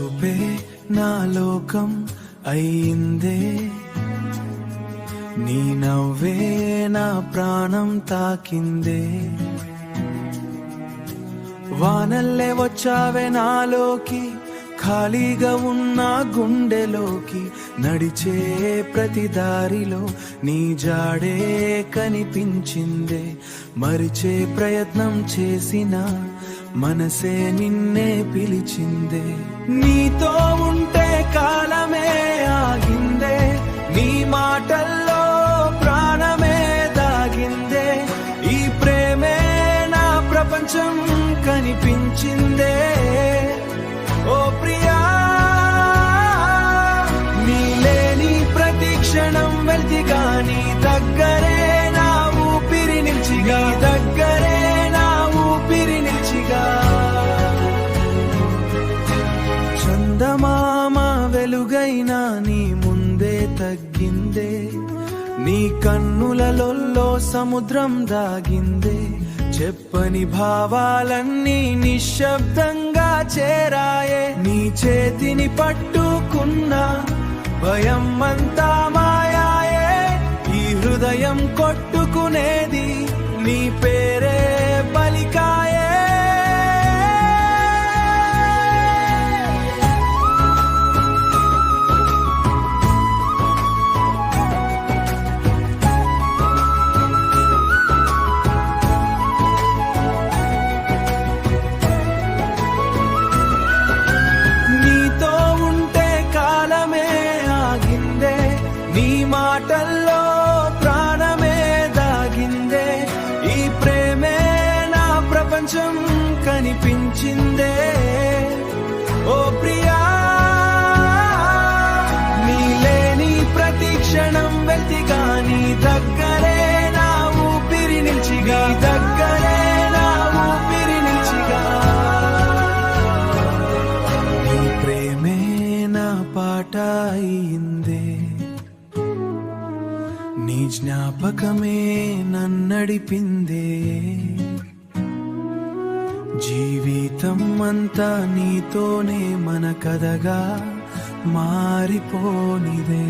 చూపే నా లోకం అయిందే, నీ నవ్వే నా ప్రాణం తాకిందే. వానల్లే వచ్చావే నాలోకి, ఖాళీగా ఉన్న గుండెలోకి. నడిచే ప్రతి దారిలో నీ జాడే కనిపించిందే. మరిచే ప్రయత్నం చేసిన మనసే నిన్నే పిలిచిందే. నీతో ఉంటే కాలమే ఆగిందే, నీ మాటల్లో ప్రాణమే దాగిందే. ఈ ప్రేమే నా ప్రపంచం కనిపించిందే. ఓ ప్రియా, నీలేని ప్రతి క్షణం వెళ్తిగా, నీ దగ్గరే నా ఊపిరి నిలిచిగా, దగ్గరే నా ఊపిరి నిలిచిగా. చందమామ వెలుగైనా నీ ముందే తగ్గిందే, నీ కన్నులలో సముద్రం దాగిందే. చెప్పని భావాలన్నీ నిశ్శబ్దంగా చేరాయే, నీ చేతిని పట్టుకున్నా భయం అంతా మాయాయే. ఈ హృదయం కొట్టుకునేది నీ పేరే పలికాయే. మాటల్లో ప్రాణమే దాగిందే. ఈ ప్రేమే నా ప్రపంచం కనిపించిందే. ఓ ప్రియా, నీలేని ప్రతి క్షణం వెళ్తిగా, నీ దగ్గరే నా ఊపిరి నిలిచిగా, దగ్గరే నా ఊపిరి నిలిచిగా. నీ ప్రేమే నా పాట అయిందే, నీ జ్ఞాపకమే నన్నడిపిందే. జీవితం అంతా నీతోనే మన కథగా మారిపోనిదే.